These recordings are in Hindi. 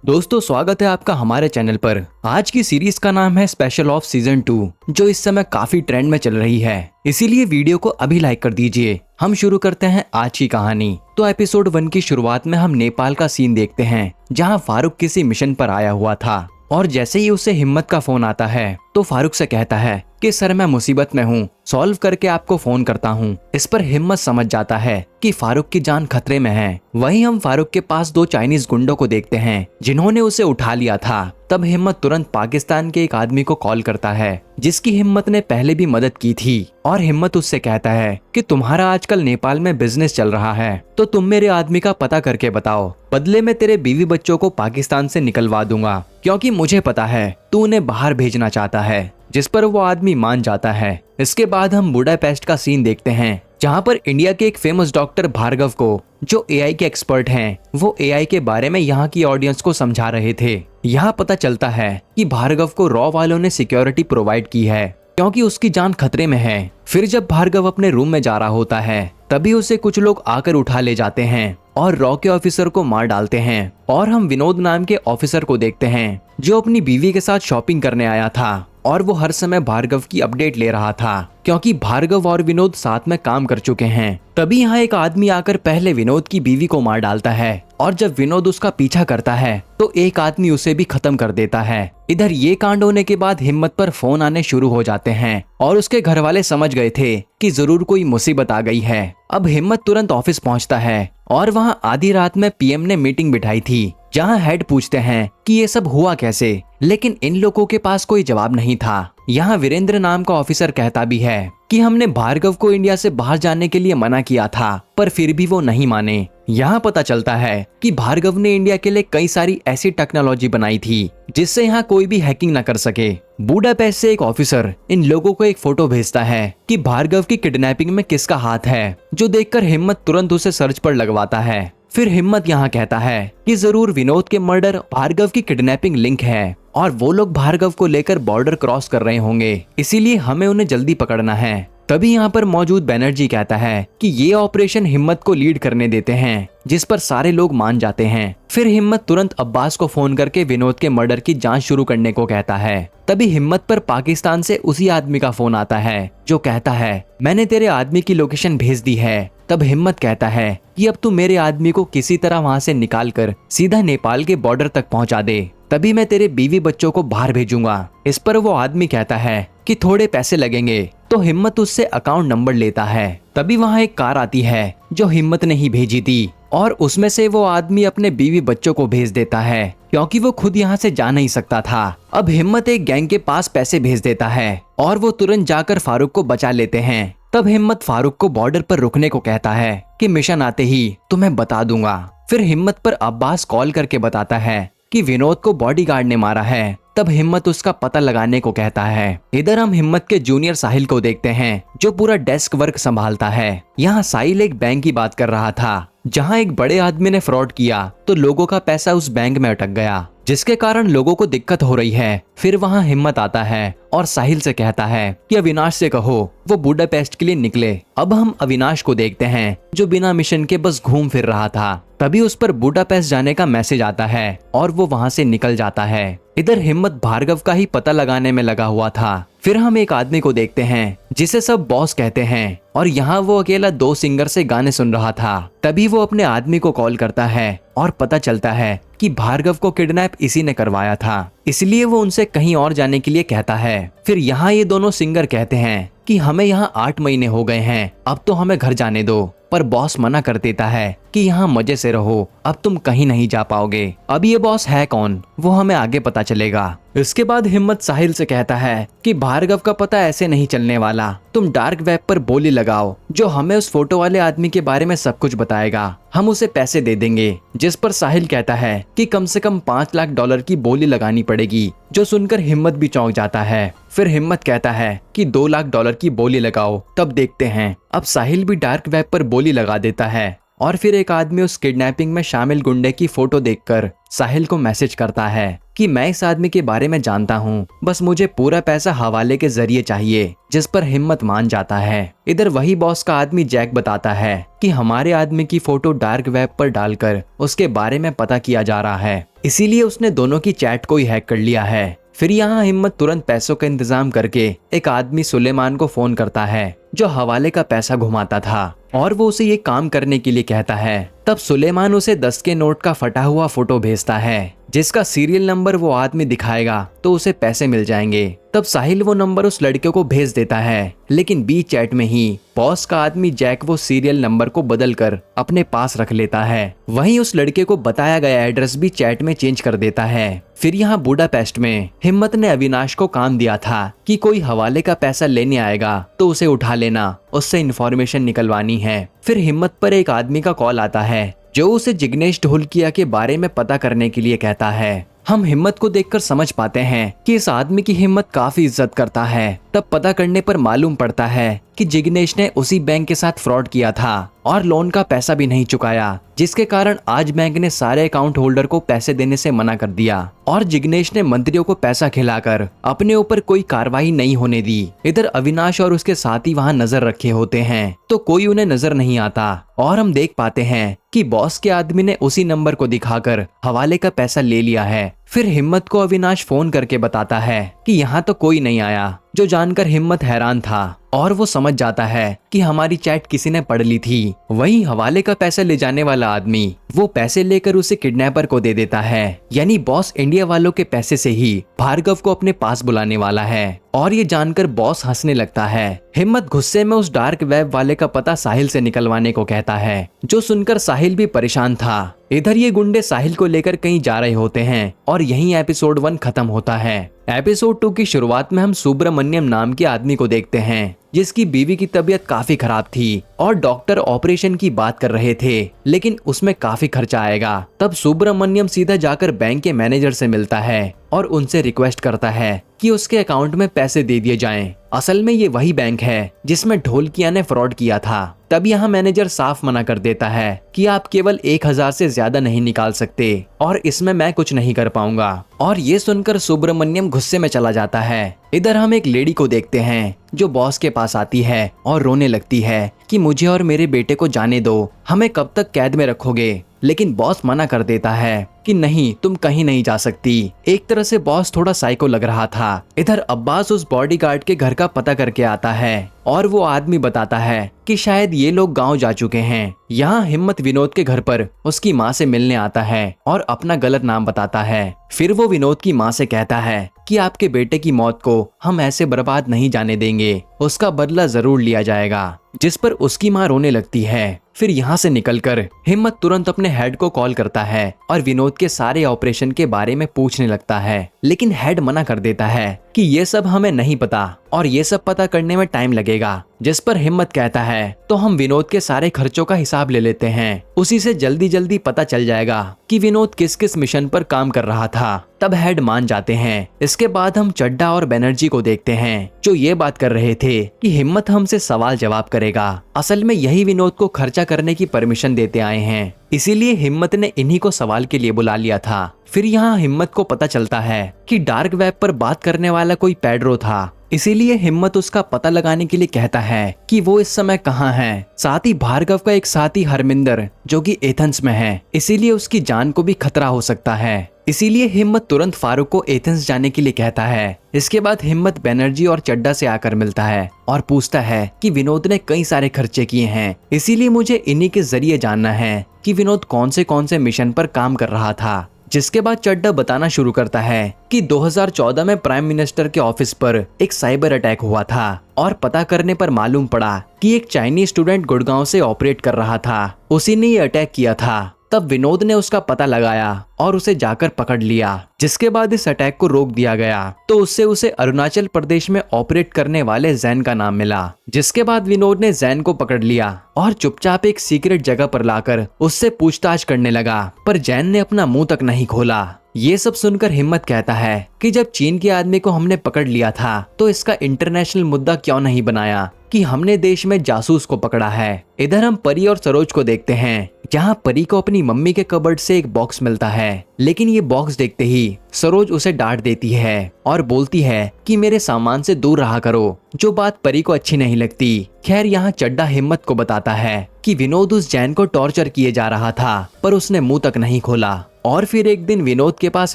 दोस्तों स्वागत है आपका हमारे चैनल पर। आज की सीरीज का नाम है स्पेशल ऑफ सीजन 2 जो इस समय काफी ट्रेंड में चल रही है, इसीलिए वीडियो को अभी लाइक कर दीजिए। हम शुरू करते हैं आज की कहानी। तो एपिसोड 1 की शुरुआत में हम नेपाल का सीन देखते हैं जहां फारूक किसी मिशन पर आया हुआ था और जैसे ही उसे हिम्मत का फोन आता है तो फारूक से कहता है कि सर मैं मुसीबत में हूँ, सॉल्व करके आपको फोन करता हूँ। इस पर हिम्मत समझ जाता है कि फारूक की जान खतरे में है। वहीं हम फारूक के पास 2 चाइनीज गुंडों को देखते हैं जिन्होंने उसे उठा लिया था। तब हिम्मत तुरंत पाकिस्तान के एक आदमी को कॉल करता है जिसकी हिम्मत ने पहले भी मदद की थी और हिम्मत उससे कहता है कि तुम्हारा आजकल नेपाल में बिजनेस चल रहा है तो तुम मेरे आदमी का पता करके बताओ, बदले में तेरे बीवी बच्चों को पाकिस्तान से निकलवा दूंगा क्योंकि मुझे पता है तू उन्हें बाहर भेजना चाहता है। जिस पर वो आदमी मान जाता है। इसके बाद हम बुडापेस्ट का सीन देखते हैं जहां पर इंडिया के एक फेमस डॉक्टर भार्गव को, जो एआई के एक्सपर्ट हैं, वो एआई के बारे में यहाँ की ऑडियंस को समझा रहे थे। यहाँ पता चलता है कि भार्गव को रॉ वालों ने सिक्योरिटी प्रोवाइड की है क्योंकि उसकी जान खतरे में है। फिर जब भार्गव अपने रूम में जा रहा होता है तभी उसे कुछ लोग आकर उठा ले जाते हैं और रॉ के ऑफिसर को मार डालते हैं। और हम विनोद नाम के ऑफिसर को देखते हैं जो अपनी बीवी के साथ शॉपिंग करने आया था और वो हर समय भार्गव की अपडेट ले रहा था क्योंकि भार्गव और विनोद साथ में काम कर चुके हैं। तभी यहाँ एक आदमी आकर पहले विनोद की बीवी को मार डालता है और जब विनोद उसका पीछा करता है तो एक आदमी उसे भी खत्म कर देता है। इधर ये कांड होने के बाद हिम्मत पर फोन आने शुरू हो जाते हैं और उसके घर वाले समझ गए थे कि जरूर कोई मुसीबत आ गई है। अब हिम्मत तुरंत ऑफिस पहुंचता है और वहां आधी रात में पीएम ने मीटिंग बिठाई थी जहां हेड पूछते हैं कि ये सब हुआ कैसे, लेकिन इन लोगों के पास कोई जवाब नहीं था। यहाँ वीरेंद्र नाम का ऑफिसर कहता भी है कि हमने भार्गव को इंडिया से बाहर जाने के लिए मना किया था पर फिर भी वो नहीं माने। यहाँ पता चलता है कि भार्गव ने इंडिया के लिए कई सारी ऐसी टेक्नोलॉजी बनाई थी जिससे यहाँ कोई भी हैकिंग न कर सके। बुडापेस्ट से एक ऑफिसर इन लोगों को एक फोटो भेजता है कि भार्गव की किडनैपिंग में किसका हाथ है, जो देखकर हिम्मत तुरंत उसे सर्च पर लगवाता है। फिर हिम्मत यहाँ कहता है कि जरूर विनोद के मर्डर भार्गव की किडनैपिंग लिंक है और वो लोग भार्गव को लेकर बॉर्डर क्रॉस कर रहे होंगे, इसीलिए हमें उन्हें जल्दी पकड़ना है। तभी यहाँ पर मौजूद बैनर्जी कहता है कि ये ऑपरेशन हिम्मत को लीड करने देते हैं, जिस पर सारे लोग मान जाते हैं। फिर हिम्मत तुरंत अब्बास को फोन करके विनोद के मर्डर की जांच शुरू करने को कहता है। तभी हिम्मत पर पाकिस्तान से उसी आदमी का फोन आता है जो कहता है मैंने तेरे आदमी की लोकेशन भेज दी है। तब हिम्मत कहता है कि अब तू मेरे आदमी को किसी तरह वहां से निकाल कर सीधा नेपाल के बॉर्डर तक पहुंचा दे, तभी मैं तेरे बीवी बच्चों को बाहर भेजूंगा। इस पर वो आदमी कहता है कि थोड़े पैसे लगेंगे, तो हिम्मत उससे अकाउंट नंबर लेता है। तभी वहाँ एक कार आती है जो हिम्मत ने ही भेजी थी और उसमें से वो आदमी अपने बीवी बच्चों को भेज देता है क्योंकि वो खुद यहाँ से जा नहीं सकता था। अब हिम्मत एक गैंग के पास पैसे भेज देता है और वो तुरंत जाकर फारूक को बचा लेते हैं। तब हिम्मत फारूक को बॉर्डर पर रुकने को कहता है कि मिशन आते ही तुम्हें बता दूंगा। फिर हिम्मत पर अब्बास कॉल करके बताता है कि विनोद को बॉडीगार्ड ने मारा है। तब हिम्मत उसका पता लगाने को कहता है। इधर हम हिम्मत के जूनियर साहिल को देखते हैं जो पूरा डेस्क वर्क संभालता है। यहाँ साहिल एक बैंक की बात कर रहा था जहाँ एक बड़े आदमी ने फ्रॉड किया तो लोगों का पैसा उस बैंक में अटक गया, जिसके कारण लोगों को दिक्कत हो रही है। फिर वहाँ हिम्मत आता है और साहिल से कहता है कि अविनाश से कहो वो बुडापेस्ट के लिए निकले। अब हम अविनाश को देखते हैं जो बिना मिशन के बस घूम फिर रहा था। तभी उस पर बुडापेस्ट जाने का मैसेज आता है और वो वहाँ से निकल जाता है। इधर हिम्मत भार्गव का ही पता लगाने में लगा हुआ था। फिर हम एक आदमी को देखते हैं जिसे सब बॉस कहते हैं और यहाँ वो अकेला 2 सिंगर से गाने सुन रहा था। तभी वो अपने आदमी को कॉल करता है और पता चलता है कि भार्गव को किडनैप इसी ने करवाया था, इसलिए वो उनसे कहीं और जाने के लिए कहता है। फिर यहाँ ये दोनों सिंगर कहते हैं कि हमें यहाँ 8 महीने हो गए हैं, अब तो हमें घर जाने दो। पर बॉस मना कर देता है कि यहाँ मजे से रहो, अब तुम कहीं नहीं जा पाओगे। अब ये बॉस है कौन वो हमें आगे पता चलेगा। इसके बाद हिम्मत साहिल से कहता है कि भार्गव का पता ऐसे नहीं चलने वाला, तुम डार्क वेब पर बोली लगाओ जो हमें उस फोटो वाले आदमी के बारे में सब कुछ बताएगा, हम उसे पैसे दे देंगे। जिस पर साहिल कहता है कि कम से कम $5 लाख की बोली लगानी पड़ेगी, जो सुनकर हिम्मत भी चौंक जाता है। फिर हिम्मत कहता है कि $2 लाख की बोली लगाओ, तब देखते हैं। अब साहिल भी डार्क वेब पर बोली लगा देता है और फिर एक आदमी उस किडनैपिंग में शामिल गुंडे की फोटो देखकर साहिल को मैसेज करता है कि मैं इस आदमी के बारे में जानता हूँ, बस मुझे पूरा पैसा हवाले के जरिए चाहिए, जिस पर हिम्मत मान जाता है। इधर वही बॉस का आदमी जैक बताता है कि हमारे आदमी की फोटो डार्क वेब पर डालकर उसके बारे में पता किया जा रहा है, इसीलिए उसने दोनों की चैट को ही हैक कर लिया है। फिर यहाँ हिम्मत तुरंत पैसों का इंतजाम करके एक आदमी सुलेमान को फोन करता है जो हवाले का पैसा घुमाता था, और वो उसे ये काम करने के लिए कहता है। तब सुलेमान उसे 10 के नोट का फटा हुआ फोटो भेजता है जिसका सीरियल नंबर वो आदमी दिखाएगा तो उसे पैसे मिल जाएंगे। तब साहिल वो नंबर उस लड़के को भेज देता है, लेकिन बीच चैट में ही बॉस का आदमी जैक वो सीरियल नंबर को बदलकर अपने पास रख लेता है। वहीं उस लड़के को बताया गया एड्रेस भी चैट में चेंज कर देता है। फिर यहाँ बुडापेस्ट में हिम्मत ने अविनाश को काम दिया था कि कोई हवाले का पैसा लेने आएगा तो उसे उठा लेना, उससे इन्फॉर्मेशन निकलवानी है। फिर हिम्मत पर एक आदमी का कॉल आता है जो उसे जिग्नेश ढोलकिया के बारे में पता करने के लिए कहता है। हम हिम्मत को देखकर समझ पाते हैं कि इस आदमी की हिम्मत काफी इज्जत करता है। तब पता करने पर मालूम पड़ता है कि जिग्नेश ने उसी बैंक के साथ फ्रॉड किया था और लोन का पैसा भी नहीं चुकाया, जिसके कारण आज बैंक ने सारे अकाउंट होल्डर को पैसे देने से मना कर दिया और जिग्नेश ने मंत्रियों को पैसा खिलाकर अपने ऊपर कोई कार्रवाई नहीं होने दी। इधर अविनाश और उसके साथी वहां नजर रखे होते हैं तो कोई उन्हें नजर नहीं आता और हम देख पाते हैं कि बॉस के आदमी ने उसी नंबर को दिखाकर हवाले का पैसा ले लिया है। फिर हिम्मत को अविनाश फोन करके बताता है कि यहाँ तो कोई नहीं आया, जो जानकर हिम्मत हैरान था और वो समझ जाता है कि हमारी चैट किसी ने पढ़ ली थी। वहीं हवाले का पैसा ले जाने वाला आदमी वो पैसे लेकर उसे किडनैपर को दे देता है, यानी बॉस इंडिया वालों के पैसे से ही भार्गव को अपने पास बुलाने वाला है। और ये जानकर बॉस हंसने लगता है। हिम्मत गुस्से में उस डार्क वेब वाले का पता साहिल से निकलवाने को कहता है, जो सुनकर साहिल भी परेशान था। इधर ये गुंडे साहिल को लेकर कहीं जा रहे होते हैं और यहीं एपिसोड 1 खत्म होता है। एपिसोड 2 की शुरुआत में हम सुब्रमण्यम नाम के आदमी को देखते हैं जिसकी बीवी की तबीयत काफी खराब थी और डॉक्टर ऑपरेशन की बात कर रहे थे, लेकिन उसमें काफी खर्चा आएगा। तब सुब्रमण्यम सीधा जाकर बैंक के मैनेजर से मिलता है और उनसे रिक्वेस्ट करता है कि उसके अकाउंट में पैसे दे दिए जाएं। असल में ये वही बैंक है जिसमें ढोलकिया ने फ्रॉड किया था। तब यहाँ मैनेजर साफ मना कर देता है कि आप केवल 1000 से ज्यादा नहीं निकाल सकते और इसमें मैं कुछ नहीं कर पाऊंगा। और ये सुनकर सुब्रमण्यम गुस्से में चला जाता है। इधर हम एक लेडी को देखते हैं जो बॉस के पास आती है और रोने लगती है कि मुझे और मेरे बेटे को जाने दो, हमें कब तक कैद में रखोगे। लेकिन बॉस मना कर देता है कि नहीं, तुम कहीं नहीं जा सकती। एक तरह से बॉस थोड़ा साइको लग रहा था। इधर अब्बास उस बॉडीगार्ड के घर का पता करके आता है और वो आदमी बताता है कि शायद ये लोग गांव जा चुके हैं। यहाँ हिम्मत विनोद के घर पर उसकी माँ से मिलने आता है और अपना गलत नाम बताता है। फिर वो विनोद की माँ से कहता है कि आपके बेटे की मौत को हम ऐसे बर्बाद नहीं जाने देंगे, उसका बदला जरूर लिया जाएगा, जिस पर उसकी माँ रोने लगती है। फिर यहाँ से निकलकर हिम्मत तुरंत अपने हेड को कॉल करता है और विनोद के सारे ऑपरेशन के बारे में पूछने लगता है, लेकिन हेड मना कर देता है कि ये सब हमें नहीं पता और ये सब पता करने में टाइम लगेगा। जिस पर हिम्मत कहता है तो हम विनोद के सारे खर्चों का हिसाब ले लेते हैं, उसी से जल्दी जल्दी पता चल जाएगा कि विनोद किस किस मिशन पर काम कर रहा था। तब हेड मान जाते हैं। इसके बाद हम चड्डा और बनर्जी को देखते हैं जो ये बात कर रहे थे कि हिम्मत हमसे सवाल जवाब करेगा। असल में यही विनोद को खर्चा करने की परमिशन देते आए हैं, इसीलिए हिम्मत ने इन्हीं को सवाल के लिए बुला लिया था। फिर यहाँ हिम्मत को पता चलता है कि डार्क वेब पर बात करने वाला कोई पेड्रो था, इसीलिए हिम्मत उसका पता लगाने के लिए कहता है कि वो इस समय कहाँ है। साथ ही भार्गव का एक साथी हरमिंदर जो कि एथेंस में है, इसीलिए उसकी जान को भी खतरा हो सकता है। इसीलिए हिम्मत तुरंत फारूक को एथेंस जाने के लिए कहता है। इसके बाद हिम्मत बनर्जी और चड्डा से आकर मिलता है और पूछता है कि विनोद ने कई सारे खर्चे किए हैं, इसीलिए मुझे इन्हीं के जरिए जानना है कि विनोद कौन से मिशन पर काम कर रहा था। जिसके बाद चड्डा बताना शुरू करता है कि 2014 में प्राइम मिनिस्टर के ऑफिस पर एक साइबर अटैक हुआ था और पता करने पर मालूम पड़ा कि एक चाइनीज स्टूडेंट गुड़गांव से ऑपरेट कर रहा था, उसी ने ये अटैक किया था। तब विनोद ने उसका पता लगाया और उसे जाकर पकड़ लिया। जिसके बाद इस अटैक को रोक दिया गया तो उससे उसे अरुणाचल प्रदेश में ऑपरेट करने वाले जैन का नाम मिला। जिसके बाद विनोद ने जैन को पकड़ लिया और चुपचाप एक सीक्रेट जगह पर लाकर उससे पूछताछ करने लगा, पर जैन ने अपना मुंह तक नहीं खोला। ये सब सुनकर हिम्मत कहता है कि जब चीन के आदमी को हमने पकड़ लिया था तो इसका इंटरनेशनल मुद्दा क्यों नहीं बनाया कि हमने देश में जासूस को पकड़ा है। इधर हम परी और सरोज को देखते हैं, जहाँ परी को अपनी मम्मी के कबर्ड से एक बॉक्स मिलता है, लेकिन ये बॉक्स देखते ही सरोज उसे डांट देती है और बोलती है कि मेरे सामान से दूर रहा करो, जो बात परी को अच्छी नहीं लगती। खैर यहाँ चड्डा हिम्मत को बताता है कि विनोद उस जैन को टॉर्चर किए जा रहा था, पर उसने मुंह तक नहीं खोला। और फिर एक दिन विनोद के पास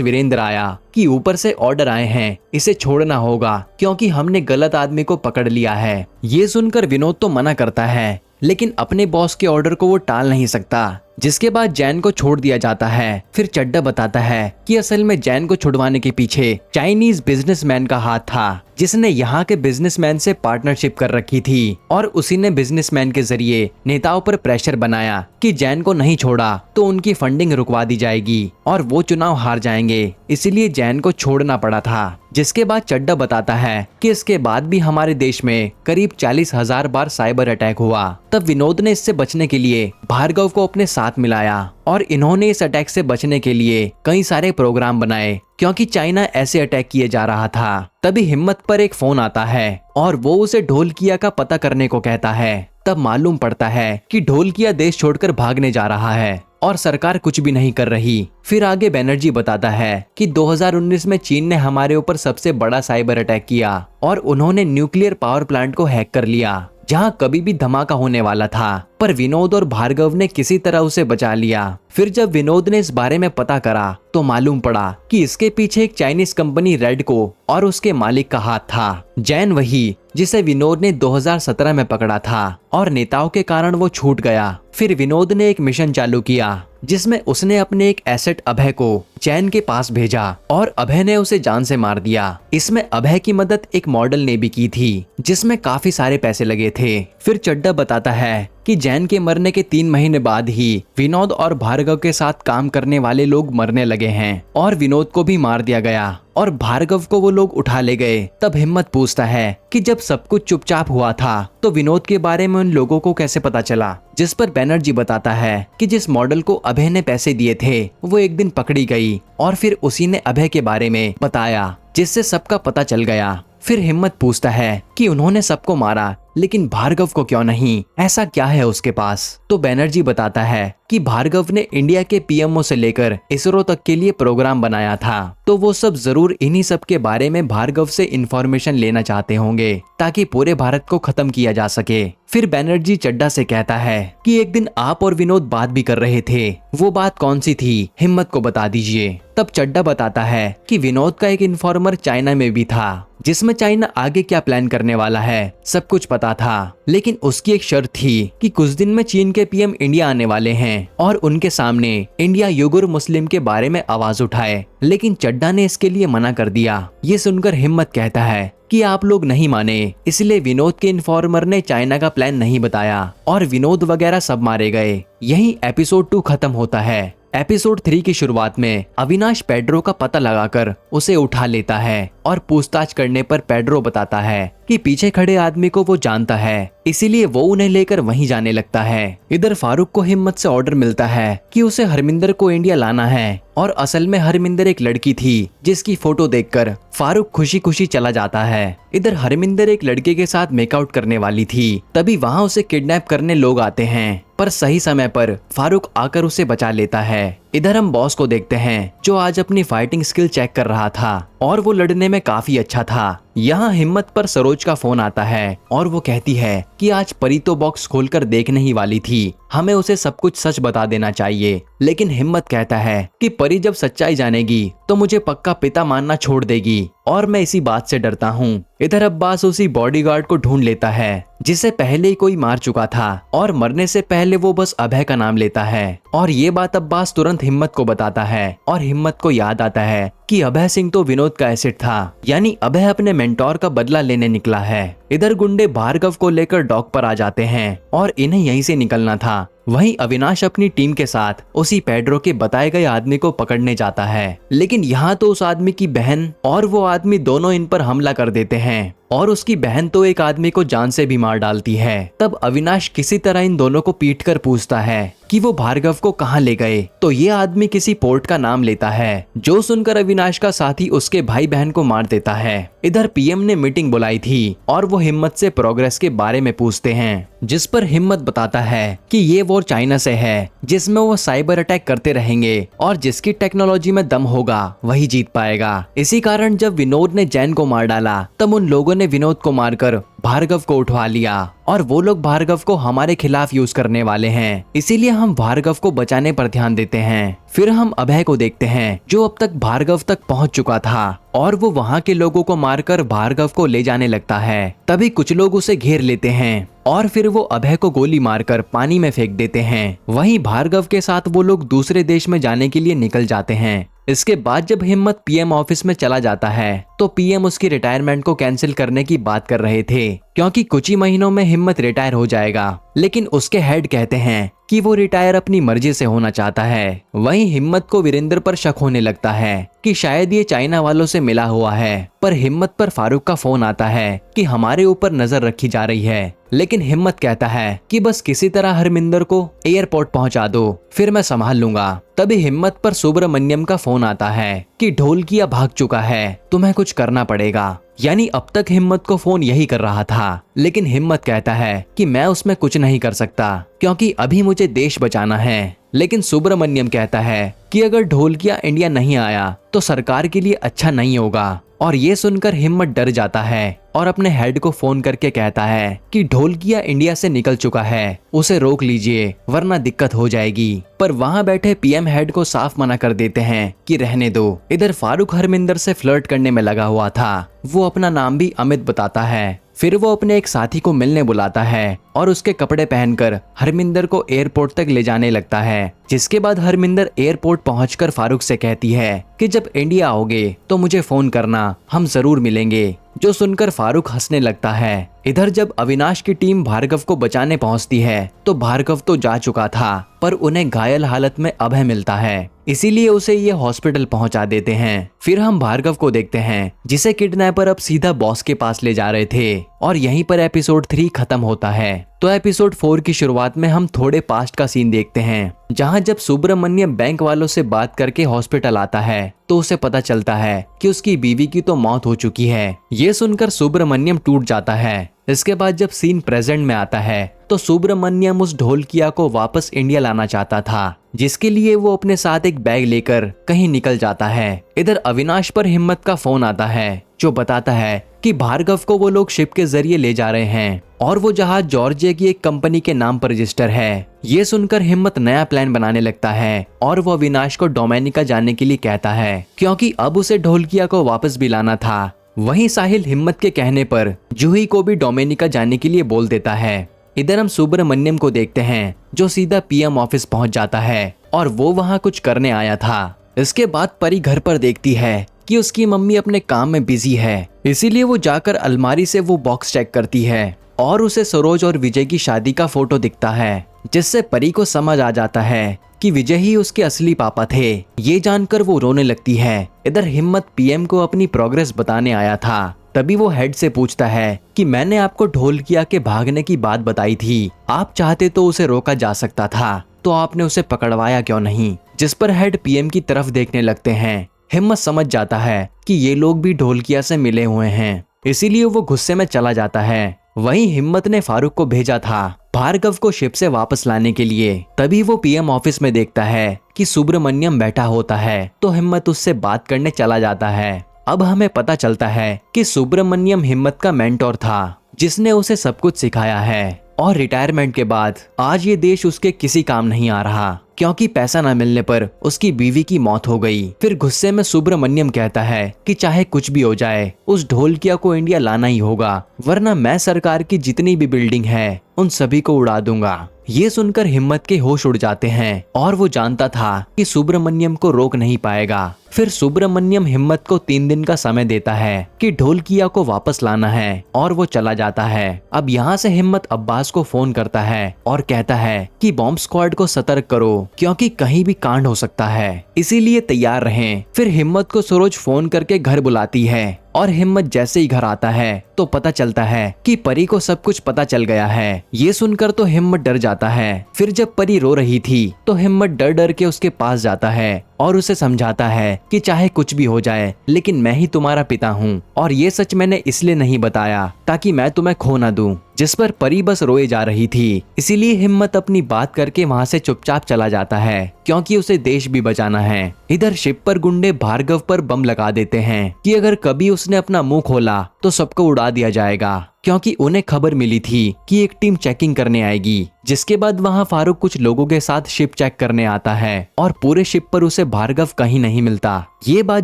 वीरेंद्र आया कि ऊपर से ऑर्डर आए हैं, इसे छोड़ना होगा क्योंकि हमने गलत आदमी को पकड़ लिया है। ये सुनकर विनोद तो मना करता है, लेकिन अपने बॉस के ऑर्डर को वो टाल नहीं सकता, जिसके बाद जैन को छोड़ दिया जाता है। फिर चड्डा बताता है कि असल में जैन को छुड़वाने के पीछे चाइनीज बिजनेसमैन का हाथ था, जिसने यहाँ के बिजनेसमैन से पार्टनरशिप कर रखी थी और उसी ने बिजनेसमैन के जरिए नेताओं पर प्रेशर बनाया कि जैन को नहीं छोड़ा तो उनकी फंडिंग रुकवा दी जाएगी और वो चुनाव हार जाएंगे, इसीलिए जैन को छोड़ना पड़ा था। जिसके बाद चड्डा बताता है कि इसके बाद भी हमारे देश में करीब 40,000 बार साइबर अटैक हुआ। तब विनोद ने इससे बचने के लिए भार्गव को अपने साथ मिलाया और इन्होंने इस अटैक से बचने के लिए कई सारे प्रोग्राम बनाए, क्योंकि चाइना ऐसे अटैक किए जा रहा था। तभी हिम्मत पर एक फोन आता है और वो उसे ढोलकिया का पता करने को कहता है। तब मालूम पड़ता है कि ढोलकिया देश छोड़कर भागने जा रहा है और सरकार कुछ भी नहीं कर रही। फिर आगे बैनर्जी बताता है कि 2019 में चीन ने हमारे ऊपर सबसे बड़ा साइबर अटैक किया और उन्होंने न्यूक्लियर पावर प्लांट को हैक कर लिया, जहां कभी भी धमाका होने वाला था, पर विनोद और भार्गव ने किसी तरह उसे बचा लिया। फिर जब विनोद ने इस बारे में पता करा तो मालूम पड़ा कि इसके पीछे एक चाइनीज कंपनी रेडको और उसके मालिक का हाथ था। जैन वही जिसे विनोद ने 2017 में पकड़ा था और नेताओं के कारण वो छूट गया। फिर विनोद ने एक मिशन चालू किया जिसमें उसने अपने एक एसेट अभय को जैन के पास भेजा और अभय ने उसे जान से मार दिया। इसमें अभय की मदद एक मॉडल ने भी की थी, जिसमें काफी सारे पैसे लगे थे। फिर चड्डा बताता है कि जैन के मरने के 3 महीने बाद ही विनोद और भार्गव के साथ काम करने वाले लोग मरने लगे हैं और विनोद को भी मार दिया गया और भार्गव को वो लोग उठा ले गए। तब हिम्मत पूछता है कि जब सब कुछ चुपचाप हुआ था तो विनोद के बारे में उन लोगों को कैसे पता चला, जिस पर बैनर्जी बताता है कि जिस मॉडल को अभय ने पैसे दिए थे वो एक दिन पकड़ी गई और फिर उसी ने अभय के बारे में बताया, जिससे सबका पता चल गया। फिर हिम्मत पूछता है कि उन्होंने सबको मारा लेकिन भार्गव को क्यों नहीं, ऐसा क्या है उसके पास। तो बैनर्जी बताता है कि भार्गव ने इंडिया के पीएमओ से लेकर इसरो तक के लिए प्रोग्राम बनाया था, तो वो सब जरूर इन्हीं सब के बारे में भार्गव से इंफॉर्मेशन लेना चाहते होंगे ताकि पूरे भारत को खत्म किया जा सके। फिर बैनर्जी चड्डा से कहता है कि एक दिन आप और विनोद बात भी कर रहे थे, वो बात कौन सी थी, हिम्मत को बता दीजिए। तब चड्डा बताता है कि विनोद का एक इन्फॉर्मर चाइना में भी था, जिसमें चाइना आगे क्या प्लान करने वाला है सब कुछ पता था, लेकिन उसकी एक शर्त थी कि कुछ दिन में चीन के पीएम इंडिया आने वाले हैं और उनके सामने इंडिया युगुर मुस्लिम के बारे में आवाज उठाए, लेकिन चड्डा ने इसके लिए मना कर दिया। ये सुनकर हिम्मत कहता है कि आप लोग नहीं माने, इसलिए विनोद के इन्फॉर्मर ने चाइना का प्लान नहीं बताया और विनोद वगैरह सब मारे गए। यहीं एपिसोड 2 खत्म होता है। एपिसोड 3 की शुरुआत में अविनाश पेड्रो का पता लगाकर उसे उठा लेता है और पूछताछ करने पर पेड्रो बताता है कि पीछे खड़े आदमी को वो जानता है, इसीलिए वो उन्हें लेकर वहीं जाने लगता है। इधर फारूक को हिम्मत से ऑर्डर मिलता है कि उसे हरमिंदर को इंडिया लाना है और असल में हरमिंदर एक लड़की थी जिसकी फोटो देखकर फारूक खुशी खुशी चला जाता है। इधर हरमिंदर एक लड़के के साथ मेकआउट करने वाली थी, तभी वहाँ उसे किडनैप करने लोग आते हैं, पर सही समय पर फारूक आकर उसे बचा लेता है। इधर हम बॉस को देखते हैं जो आज अपनी फाइटिंग स्किल चेक कर रहा था और वो लड़ने में काफी अच्छा था। यहाँ हिम्मत पर सरोज का फोन आता है और वो कहती है कि आज परी तो बॉक्स खोलकर देखने ही वाली थी, हमें उसे सब कुछ सच बता देना चाहिए। लेकिन हिम्मत कहता है कि परी जब सच्चाई जानेगी तो मुझे पक्का पिता मानना छोड़ देगी और मैं इसी बात से डरता हूँ। इधर अब्बास उसी बॉडीगार्ड को ढूंढ लेता है जिसे पहले ही कोई मार चुका था और मरने से पहले वो बस अभय का नाम लेता है और ये बात अब्बास तुरंत हिम्मत को बताता है और हिम्मत को याद आता है कि अभय सिंह तो विनोद का एसिड था, यानी अभय अपने मेंटोर का बदला लेने निकला है। इधर गुंडे भार्गव को लेकर डॉक पर आ जाते हैं और इन्हें यहीं से निकलना था। वहीं अविनाश अपनी टीम के साथ उसी पेड्रो के बताए गए आदमी को पकड़ने जाता है, लेकिन यहाँ तो उस आदमी की बहन और वो आदमी दोनों इन पर हमला कर देते हैं और उसकी बहन तो एक आदमी को जान से भी मार डालती है। तब अविनाश किसी तरह इन दोनों को पीट कर पूछता है कि वो भार्गव को कहाँ ले गए। तो ये आदमी किसी पोर्ट का नाम लेता है, जो सुनकर अविनाश का साथी उसके भाई बहन को मार देता है। इधर पीएम ने मीटिंग बुलाई थी और वो हिम्मत से प्रोग्रेस के बारे में पूछते हैं, जिस पर हिम्मत बताता है कि ये वॉर चाइना से है, जिसमें वो साइबर अटैक करते रहेंगे और जिसकी टेक्नोलॉजी में दम होगा वही जीत पाएगा। इसी कारण जब विनोद ने जैन को मार डाला तब उन लोगों ने विनोद को मारकर भार्गव को उठवा लिया और वो लोग भार्गव को हमारे खिलाफ यूज करने वाले हैं, इसीलिए हम भार्गव को बचाने पर ध्यान देते हैं। फिर हम अभय को देखते हैं जो अब तक भार्गव तक पहुंच चुका था और वो वहां के लोगों को मारकर भार्गव को ले जाने लगता है। तभी कुछ लोग उसे घेर लेते हैं और फिर वो अभय को गोली मारकर पानी में फेंक देते हैं। वहीं भार्गव के साथ वो लोग दूसरे देश में जाने के लिए निकल जाते हैं। इसके बाद जब हिम्मत पीएम ऑफिस में चला जाता है तो पीएम उसकी रिटायरमेंट को कैंसिल करने की बात कर रहे थे, क्योंकि कुछ ही महीनों में हिम्मत रिटायर हो जाएगा। लेकिन उसके हेड कहते हैं कि वो रिटायर अपनी मर्जी से होना चाहता है। वहीं हिम्मत को वीरेंद्र पर शक होने लगता है कि शायद ये चाइना वालों से मिला हुआ है, पर हिम्मत पर फारूक का फोन आता है कि हमारे ऊपर नजर रखी जा रही है। लेकिन हिम्मत कहता है कि बस किसी तरह हरमिंदर को एयरपोर्ट पहुंचा दो, फिर मैं संभाल लूंगा। तभी हिम्मत पर सुब्रमण्यम का फोन आता है कि ढोलकिया भाग चुका है, तुम्हें कुछ करना पड़ेगा। यानी अब तक हिम्मत को फोन यही कर रहा था, लेकिन हिम्मत कहता है कि मैं उसमें कुछ नहीं कर सकता क्योंकि अभी मुझे देश बचाना है। लेकिन सुब्रमण्यम कहता है कि अगर ढोलकिया इंडिया नहीं आया तो सरकार के लिए अच्छा नहीं होगा। और ये सुनकर हिम्मत डर जाता है और अपने हेड को फोन करके कहता है कि ढोलकिया इंडिया से निकल चुका है, उसे रोक लीजिए वरना दिक्कत हो जाएगी। पर वहाँ बैठे पीएम हेड को साफ मना कर देते हैं कि रहने दो। इधर फारूक हरमिंदर से फ्लर्ट करने में लगा हुआ था। वो अपना नाम भी अमित बताता है। फिर वो अपने एक साथी को मिलने बुलाता है और उसके कपड़े पहनकर हरमिंदर को एयरपोर्ट तक ले जाने लगता है। जिसके बाद हरमिंदर एयरपोर्ट पहुंचकर फारूक से कहती है कि जब इंडिया आओगे तो मुझे फोन करना, हम जरूर मिलेंगे। जो सुनकर फारूक हंसने लगता है। इधर जब अविनाश की टीम भार्गव को बचाने पहुंचती है तो भार्गव तो जा चुका था, पर उन्हें घायल हालत में अभय मिलता है, इसीलिए उसे ये हॉस्पिटल पहुंचा देते हैं। फिर हम भार्गव को देखते हैं जिसे किडनैपर अब सीधा बॉस के पास ले जा रहे थे और यहीं पर एपिसोड 3 खत्म होता है। तो एपिसोड 4 की शुरुआत में हम थोड़े पास्ट का सीन देखते हैं, जहां जब सुब्रमण्यम बैंक वालों से बात करके हॉस्पिटल आता है तो उसे पता चलता है कि उसकी बीवी की तो मौत हो चुकी है। ये सुनकर सुब्रमण्यम टूट जाता है। इसके बाद जब सीन प्रेजेंट में आता है तो सुब्रमण्यम उस ढोलकिया को वापस इंडिया लाना चाहता था, जिसके लिए वो अपने साथ एक बैग लेकर कहीं निकल जाता है। इधर अविनाश पर हिम्मत का फोन आता है जो बताता है कि भार्गव को वो लोग शिप के जरिए ले जा रहे हैं और वो जहाज जॉर्जिया की एक कंपनी के नाम पर रजिस्टर है। ये सुनकर हिम्मत नया प्लान बनाने लगता है और वो अविनाश को डोमिनिका जाने के लिए कहता है, क्योंकि अब उसे ढोलकिया को वापस भी लाना था। वहीं साहिल हिम्मत के कहने पर जूही को भी डोमिनिका जाने के लिए बोल देता है। इधर हम सुब्रमण्यम को देखते हैं जो सीधा पीएम ऑफिस पहुंच जाता है और वो वहां कुछ करने आया था। इसके बाद परी घर पर देखती है कि उसकी मम्मी अपने काम में बिजी है, इसीलिए वो जाकर अलमारी से वो बॉक्स चेक करती है और उसे सरोज और विजय की शादी का फोटो दिखता है, जिससे परी को समझ आ जाता है कि विजय ही उसके असली पापा थे। ये जानकर वो रोने लगती है। इधर हिम्मत पीएम को अपनी प्रोग्रेस बताने आया था। तभी वो हेड से पूछता है कि मैंने आपको ढोलकिया के भागने की बात बताई थी, आप चाहते तो उसे रोका जा सकता था, तो आपने उसे पकड़वाया क्यों नहीं। जिस पर हेड पीएम की तरफ देखने लगते हैं। हिम्मत समझ जाता है कि ये लोग भी ढोलकिया से मिले हुए हैं, इसीलिए वो गुस्से में चला जाता है। वहीं हिम्मत ने फारूक को भेजा था भार्गव को शिप से वापस लाने के लिए। तभी वो पीएम ऑफिस में देखता है कि सुब्रमण्यम बैठा होता है, तो हिम्मत उससे बात करने चला जाता है। अब हमें पता चलता है कि सुब्रमण्यम हिम्मत का मेंटोर था, जिसने उसे सब कुछ सिखाया है और रिटायरमेंट के बाद आज ये देश उसके किसी काम नहीं आ रहा, क्योंकि पैसा न मिलने पर उसकी बीवी की मौत हो गई। फिर गुस्से में सुब्रमण्यम कहता है कि चाहे कुछ भी हो जाए उस ढोलकिया को इंडिया लाना ही होगा, वरना मैं सरकार की जितनी भी बिल्डिंग है उन सभी को उड़ा दूंगा। ये सुनकर हिम्मत के होश उड़ जाते हैं और वो जानता था कि सुब्रमण्यम को रोक नहीं पाएगा। फिर सुब्रमण्यम हिम्मत को 3 दिन का समय देता है कि ढोलकिया को वापस लाना है और वो चला जाता है। अब यहाँ से हिम्मत अब्बास को फोन करता है और कहता है कि बॉम्ब स्क्वाड को सतर्क करो, क्योंकि कहीं भी कांड हो सकता है, इसीलिए तैयार रहें। फिर हिम्मत को सरोज फोन करके घर बुलाती है और हिम्मत जैसे ही घर आता है तो पता चलता है कि परी को सब कुछ पता चल गया है। ये सुनकर तो हिम्मत डर जाता है। फिर जब परी रो रही थी तो हिम्मत डर डर के उसके पास जाता है और उसे समझाता है कि चाहे कुछ भी हो जाए लेकिन मैं ही तुम्हारा पिता हूँ, और ये सच मैंने इसलिए नहीं बताया ताकि मैं तुम्हें खो ना दूं। जिस पर परी बस रोए जा रही थी, इसीलिए हिम्मत अपनी बात करके वहाँ से चुपचाप चला जाता है क्योंकि उसे देश भी बचाना है। इधर शिप पर गुंडे भार्गव पर बम लगा देते हैं कि अगर कभी उसने अपना मुंह खोला तो सबको उड़ा दिया जाएगा, क्योंकि उन्हें खबर मिली थी कि एक टीम चेकिंग करने आएगी। जिसके बाद वहां फारूक कुछ लोगों के साथ शिप चेक करने आता है और पूरे शिप पर उसे भार्गव कहीं नहीं मिलता। ये बात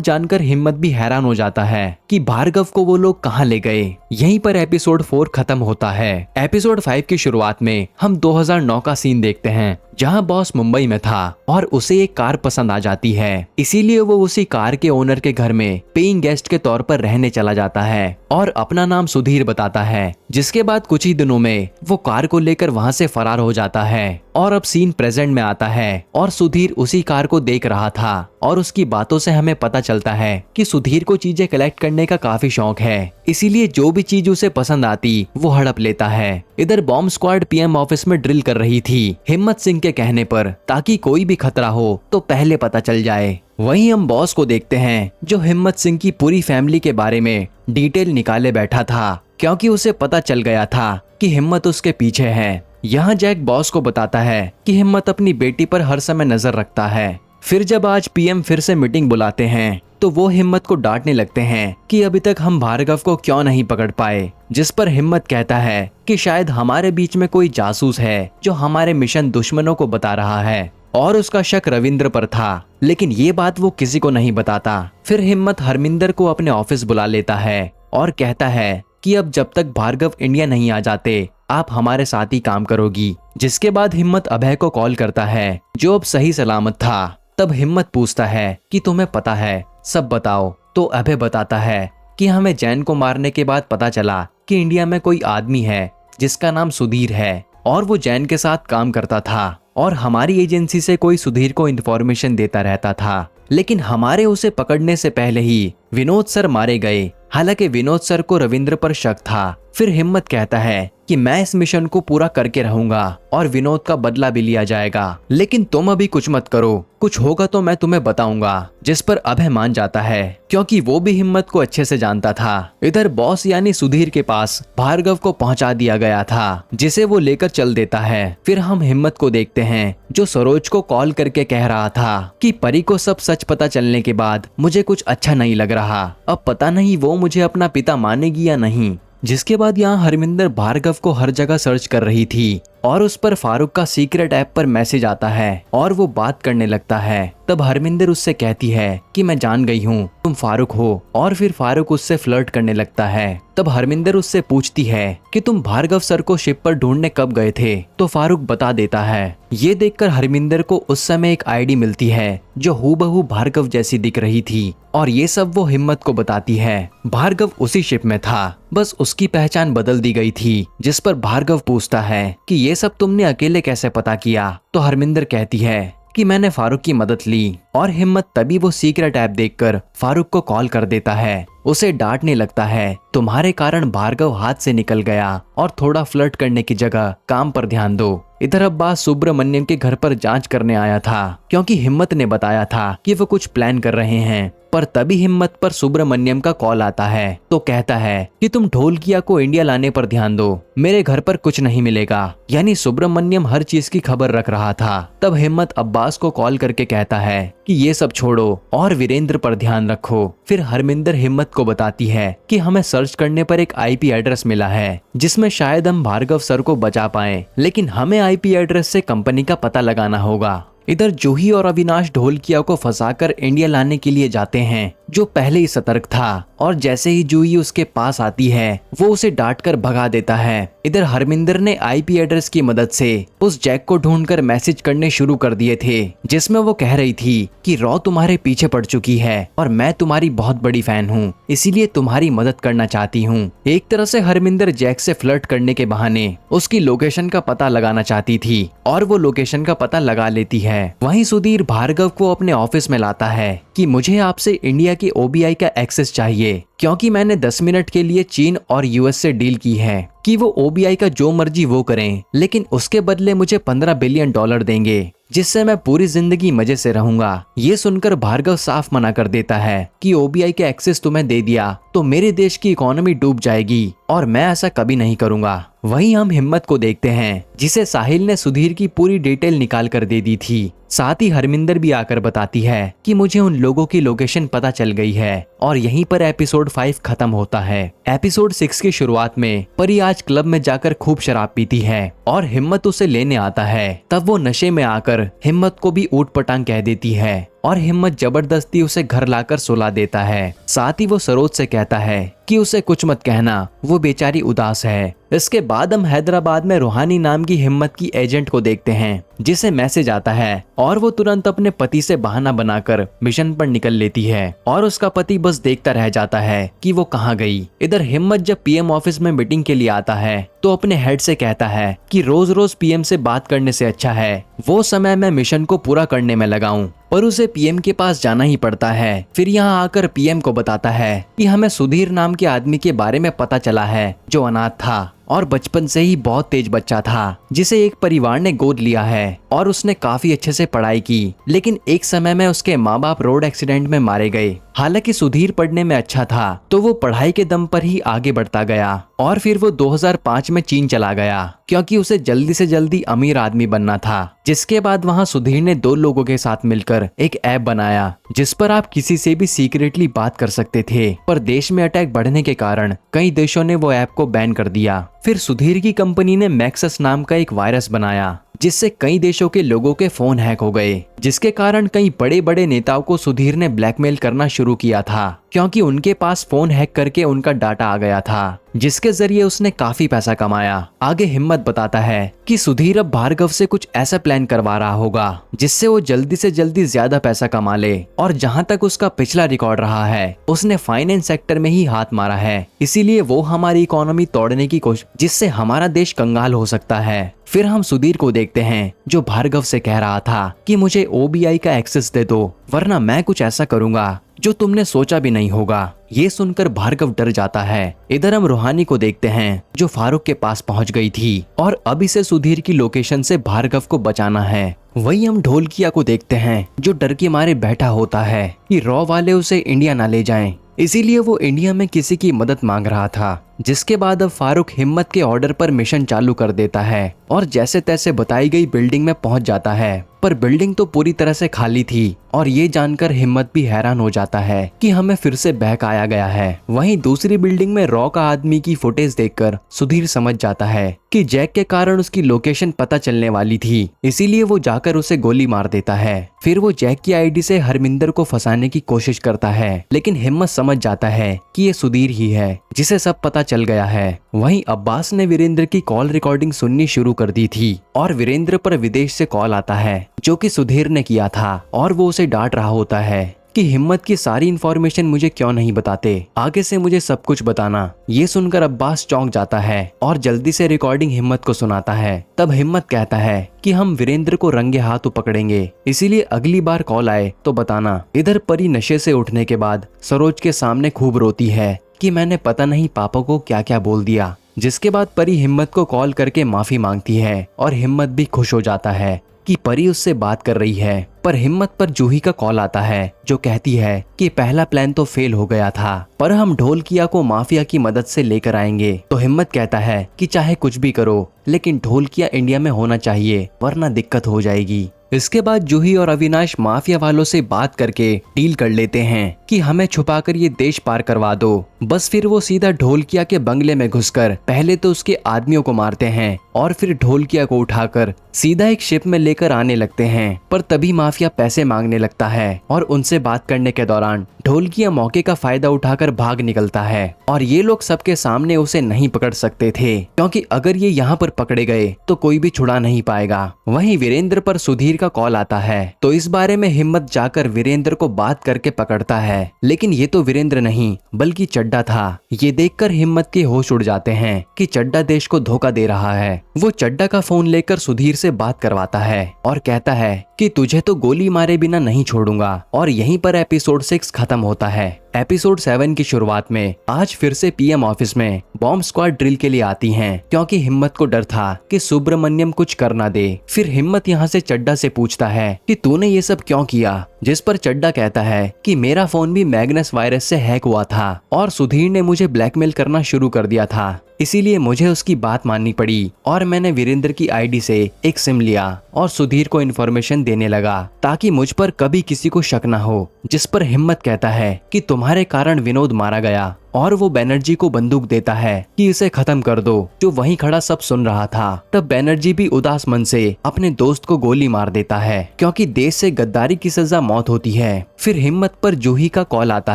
जानकर हिम्मत भी हैरान हो जाता है कि भार्गव को वो लोग कहां ले गए। यहीं पर एपिसोड 4 खत्म होता है। एपिसोड 5 की शुरुआत में हम 2009 का सीन देखते हैं जहां बॉस मुंबई में था और उसे एक कार पसंद आ जाती है, इसीलिए वो उसी कार के ओनर के घर में पेइंग गेस्ट के तौर पर रहने चला जाता है और अपना नाम सुधीर बताता है। जिसके बाद कुछ ही दिनों में वो कार को लेकर वहां से फरार हो जाता है और अब सीन प्रेजेंट में आता है और सुधीर उसी कार को देख रहा था और उसकी बातों से हमें पता चलता है कि सुधीर को चीजें कलेक्ट करने का काफी शौक है, इसीलिए जो भी चीज उसे पसंद आती वो हड़प लेता है। इधर बॉम्ब स्क्वाड पीएम ऑफिस में ड्रिल कर रही थी हिम्मत सिंह के कहने पर, ताकि कोई भी खतरा हो तो पहले पता चल जाए। वहीं हम बॉस को देखते हैं जो हिम्मत सिंह की पूरी फैमिली के बारे में डिटेल निकाले बैठा था, क्योंकि उसे पता चल गया था कि हिम्मत उसके पीछे है। यहाँ जैक बॉस को बताता है कि हिम्मत अपनी बेटी पर हर समय नजर रखता है। फिर जब आज पीएम फिर से मीटिंग बुलाते हैं तो वो हिम्मत को डांटने लगते हैं कि अभी तक हम भार्गव को क्यों नहीं पकड़ पाए। जिस पर हिम्मत कहता है कि शायद हमारे बीच में कोई जासूस है जो हमारे मिशन दुश्मनों को बता रहा है, और उसका शक रविंद्र पर था, लेकिन ये बात वो किसी को नहीं बताता। फिर हिम्मत हरमिंदर को अपने ऑफिस बुला लेता है और कहता है कि अब जब तक भार्गव इंडिया नहीं आ जाते आप हमारे साथ ही काम करोगी। जिसके बाद हिम्मत अभय को कॉल करता है जो अब सही सलामत था। तब हिम्मत पूछता है कि तुम्हें पता है, सब बताओ। तो अभय बताता है कि हमें जैन को मारने के बाद पता चला कि इंडिया में कोई आदमी है जिसका नाम सुधीर है और वो जैन के साथ काम करता था, और हमारी एजेंसी से कोई सुधीर को इन्फॉर्मेशन देता रहता था, लेकिन हमारे उसे पकड़ने से पहले ही विनोद सर मारे गए। हालांकि विनोद सर को रविंद्र पर शक था। फिर हिम्मत कहता है कि मैं इस मिशन को पूरा करके रहूंगा और विनोद का बदला भी लिया जाएगा, लेकिन तुम अभी कुछ मत करो, कुछ होगा तो मैं तुम्हें बताऊंगा। जिस पर अभय मान जाता है क्योंकि वो भी हिम्मत को अच्छे से जानता था। इधर बॉस यानी सुधीर के पास भार्गव को पहुंचा दिया गया था, जिसे वो लेकर चल देता है। फिर हम हिम्मत को देखते हैं जो सरोज को कॉल करके कह रहा था कि परी को सब सच पता चलने के बाद मुझे कुछ अच्छा नहीं लग रहा, अब पता नहीं वो मुझे अपना पिता मानेगी या नहीं। जिसके बाद यहाँ हरमिंदर भार्गव को हर जगह सर्च कर रही थी और उस पर फारूक का सीक्रेट ऐप पर मैसेज आता है और वो बात करने लगता है। तब हरमिंदर उससे कहती है कि मैं जान गई हूँ तुम फारूक हो, और फिर फारूक उससे फ्लर्ट करने लगता है। तब हरमिंदर उससे पूछती है कि तुम भार्गव सर को शिप पर ढूंढने कब गए थे, तो फारूक बता देता है। ये देखकर हरमिंदर को उस समय एक आईडी मिलती है जो हूबहू भार्गव जैसी दिख रही थी, और ये सब वो हिम्मत को बताती है। भार्गव उसी शिप में था, बस उसकी पहचान बदल दी गई थी। जिस पर भार्गव पूछता है कि ये सब तुमने अकेले कैसे पता किया, तो हरमिंदर कहती है कि मैंने फारूक की मदद ली, और हिम्मत तभी वो सीक्रेट ऐप देखकर फारूक को कॉल कर देता है। उसे डांटने लगता है तुम्हारे कारण भार्गव हाथ से निकल गया और थोड़ा फ्लर्ट करने की जगह काम पर ध्यान दो। इधर अब्बास सुब्रमण्यम के घर पर जांच करने आया था क्योंकि हिम्मत ने बताया था कि वो कुछ प्लान कर रहे हैं, पर तभी हिम्मत पर सुब्रमण्यम का कॉल आता है। तो कहता है कि तुम ढोलकिया को इंडिया लाने पर ध्यान दो, मेरे घर पर कुछ नहीं मिलेगा। यानी सुब्रमण्यम हर चीज की खबर रख रहा था। तब हिम्मत अब्बास को कॉल करके कहता है कि ये सब छोड़ो और वीरेंद्र पर ध्यान रखो। फिर हरमिंदर हिम्मत को बताती है कि हमें सर्च करने पर एक आईपी एड्रेस मिला है जिसमें शायद हम भार्गव सर को बचा पाए, लेकिन हमें आईपी एड्रेस से कंपनी का पता लगाना होगा। इधर जूही और अविनाश ढोलकिया को फंसाकर इंडिया लाने के लिए जाते हैं, जो पहले ही सतर्क था, और जैसे ही जूही उसके पास आती है वो उसे डांटकर भगा देता है। इधर हरमिंदर ने आईपी एड्रेस की मदद से उस जैक को ढूंढकर मैसेज करने शुरू कर दिए थे, जिसमें वो कह रही थी कि रॉ तुम्हारे पीछे पड़ चुकी है और मैं तुम्हारी बहुत बड़ी फैन हूँ, इसीलिए तुम्हारी मदद करना चाहती हूँ। एक तरह से हरमिंदर जैक से फ्लर्ट करने के बहाने उसकी लोकेशन का पता लगाना चाहती थी, और वो लोकेशन का पता लगा लेती है। है। वहीं सुधीर भार्गव को अपने ऑफिस में लाता है कि मुझे आपसे इंडिया की OBI का एक्सेस चाहिए, क्योंकि मैंने 10 मिनट के लिए चीन और US से डील की है कि वो OBI का जो मर्जी वो करें, लेकिन उसके बदले मुझे $15 बिलियन देंगे, जिससे मैं पूरी जिंदगी मजे से रहूंगा। ये सुनकर भार्गव साफ मना कर देता है कि OBI के एक्सेस तुम्हें दे दिया तो मेरे देश की इकोनॉमी डूब जाएगी और मैं ऐसा कभी नहीं करूंगा। वहीं हम हिम्मत को देखते हैं, जिसे साहिल ने सुधीर की पूरी डिटेल निकाल कर दे दी थी। साथ ही हरमिंदर भी आकर बताती है कि मुझे उन लोगों की लोकेशन पता चल गई है। और यहीं पर एपिसोड 5 खत्म होता है। एपिसोड 6 की शुरुआत में परी आज क्लब में जाकर खूब शराब पीती है और हिम्मत उसे लेने आता है। तब वो नशे में आकर हिम्मत को भी ऊट पटांग कह देती है और हिम्मत जबरदस्ती उसे घर लाकर सुला देता है। साथ ही वो सरोज से कहता है कि उसे कुछ मत कहना, वो बेचारी उदास है। इसके बाद हम हैदराबाद में रूहानी नाम की हिम्मत की एजेंट को देखते हैं, जिसे मैसेज आता है और वो तुरंत अपने पति से बहाना बनाकर मिशन पर निकल लेती है और उसका पति बस देखता रह जाता है कि वो कहाँ गई। इधर हिम्मत जब PM ऑफिस में मीटिंग के लिए आता है तो अपने हेड से कहता है कि रोज रोज PM से बात करने से अच्छा है वो समय मैं मिशन को पूरा करने में लगाऊं, पर उसे PM के पास जाना ही पड़ता है। फिर यहाँ आकर PM को बताता है कि हमें सुधीर नाम के आदमी के बारे में पता चला है जो अनाथ था और बचपन से ही बहुत तेज बच्चा था, जिसे एक परिवार ने गोद लिया है और उसने काफी अच्छे से पढ़ाई की, लेकिन एक समय में उसके माँ बाप रोड एक्सीडेंट में मारे गए। हालांकि सुधीर पढ़ने में अच्छा था तो वो पढ़ाई के दम पर ही आगे बढ़ता गया और फिर वो 2005 में चीन चला गया, क्योंकि उसे जल्दी से जल्दी अमीर आदमी बनना था। जिसके बाद वहाँ सुधीर ने 2 लोगों के साथ मिलकर एक ऐप बनाया जिस पर आप किसी से भी सीक्रेटली बात कर सकते थे, पर देश में अटैक बढ़ने के कारण कई देशों ने वो ऐप को बैन कर दिया। फिर सुधीर की कंपनी ने मैक्सस नाम का एक वायरस बनाया जिससे कई देशों के लोगों के फोन हैक हो गए, जिसके कारण कई बड़े बड़े नेताओं को सुधीर ने ब्लैकमेल करना शुरू किया था, क्योंकि उनके पास फोन हैक करके उनका डाटा आ गया था, जिसके जरिए उसने काफी पैसा कमाया। आगे हिम्मत बताता है कि सुधीर अब भार्गव से कुछ ऐसा प्लान करवा रहा होगा जिससे वो जल्दी से जल्दी ज्यादा पैसा कमा ले। और जहाँ तक उसका पिछला रिकॉर्ड रहा है, उसने फाइनेंस सेक्टर में ही हाथ मारा है, इसीलिए वो हमारी इकोनॉमी तोड़ने की कोशिश, जिससे हमारा देश कंगाल हो सकता है। फिर हम सुधीर को देखते हैं जो भार्गव से कह रहा था कि मुझे OBI का एक्सेस दे दो, वरना मैं कुछ ऐसा करूंगा जो तुमने सोचा भी नहीं होगा। ये सुनकर भार्गव डर जाता है। इधर हम रूहानी को देखते हैं जो फारूक के पास पहुंच गई थी और अब इसे सुधीर की लोकेशन से भार्गव को बचाना है। वहीं हम ढोलकिया को देखते हैं जो डर के मारे बैठा होता है कि रॉ वाले उसे इंडिया ना ले जाएं, इसीलिए वो इंडिया में किसी की मदद मांग रहा था। जिसके बाद अब फारूक हिम्मत के ऑर्डर पर मिशन चालू कर देता है और जैसे तैसे बताई गई बिल्डिंग में पहुंच जाता है, पर बिल्डिंग तो पूरी तरह से खाली थी और ये जानकर हिम्मत भी हैरान हो जाता है कि हमें फिर से बहकाया गया है। वहीं दूसरी बिल्डिंग में रॉ का आदमी की फुटेज देखकर सुधीर समझ जाता है कि जैक के कारण उसकी लोकेशन पता चलने वाली थी, इसीलिए वो जाकर उसे गोली मार देता है। फिर वो जैक की आईडी से हरमिंदर को फंसाने की कोशिश करता है, लेकिन हिम्मत समझ जाता है कि ये सुधीर ही है जिसे सब पता चल गया है। वहीं अब्बास ने वीरेंद्र की कॉल रिकॉर्डिंग सुननी शुरू कर दी थी और वीरेंद्र पर विदेश से कॉल आता है जो कि सुधीर ने किया था और वो उसे डांट रहा होता है कि हिम्मत की सारी इन्फॉर्मेशन मुझे क्यों नहीं बताते, आगे से मुझे सब कुछ बताना। ये सुनकर अब्बास चौंक जाता है और जल्दी से रिकॉर्डिंग हिम्मत को सुनाता है। तब हिम्मत कहता है कि हम वीरेंद्र को रंगे हाथ पकड़ेंगे, इसीलिए अगली बार कॉल आए तो बताना। इधर परी नशे से उठने के बाद सरोज के सामने खूब रोती है कि मैंने पता नहीं पापा को क्या क्या बोल दिया। जिसके बाद परी हिम्मत को कॉल करके माफी मांगती है और हिम्मत भी खुश हो जाता है कि परी उससे बात कर रही है। पर हिम्मत पर जूही का कॉल आता है जो कहती है कि पहला प्लान तो फेल हो गया था, पर हम ढोलकिया को माफिया की मदद से लेकर आएंगे। तो हिम्मत कहता है कि चाहे कुछ भी करो, लेकिन ढोलकिया इंडिया में होना चाहिए, वरना दिक्कत हो जाएगी। इसके बाद जूही और अविनाश माफिया वालों से बात करके डील कर लेते हैं कि हमें छुपाकर ये देश पार करवा दो। बस फिर वो सीधा ढोलकिया के बंगले में घुसकर पहले तो उसके आदमियों को मारते हैं और फिर ढोलकिया को उठाकर सीधा एक शिप में लेकर आने लगते हैं। पर तभी माफिया पैसे मांगने लगता है और उनसे बात करने के दौरान ढोलकिया मौके का फायदा उठाकर भाग निकलता है और ये लोग सबके सामने उसे नहीं पकड़ सकते थे, क्योंकि अगर ये यहाँ पर पकड़े गए तो कोई भी छुड़ा नहीं पाएगा। वहीं वीरेंद्र पर सुधीर का कॉल आता है तो इस बारे में हिम्मत जाकर वीरेंद्र को बात करके पकड़ता है, लेकिन ये तो वीरेंद्र नहीं बल्कि चड्डा था। ये देखकर हिम्मत के होश उड़ जाते हैं कि चड्डा देश को धोखा दे रहा है। वो चड्डा का फोन लेकर सुधीर से बात करवाता है और कहता है कि तुझे तो गोली मारे बिना नहीं छोड़ूंगा। और यहीं पर एपिसोड 6 खत्म होता है। एपिसोड 7 की शुरुआत में आज फिर से पीएम ऑफिस में बॉम्ब स्क्वाड ड्रिल के लिए आती हैं, क्योंकि हिम्मत को डर था कि सुब्रमण्यम कुछ कर ना दे। फिर हिम्मत यहाँ से चड्डा से पूछता है कि तूने ये सब क्यों किया, जिस पर चड्डा कहता है कि मेरा फोन भी मैग्नस वायरस से हैक हुआ था और सुधीर ने मुझे ब्लैकमेल करना शुरू कर दिया था, इसीलिए मुझे उसकी बात माननी पड़ी और मैंने वीरेंद्र की आईडी से एक सिम लिया और सुधीर को इन्फॉर्मेशन देने लगा ताकि मुझ पर कभी किसी को शक न हो। जिस पर हिम्मत कहता है कि तुम्हारे कारण विनोद मारा गया और वो बैनर्जी को बंदूक देता है कि इसे खत्म कर दो, जो वहीं खड़ा सब सुन रहा था। तब बैनर्जी भी उदास मन से अपने दोस्त को गोली मार देता है, क्योंकि देश से गद्दारी की सजा मौत होती है। फिर हिम्मत पर जूही का कॉल आता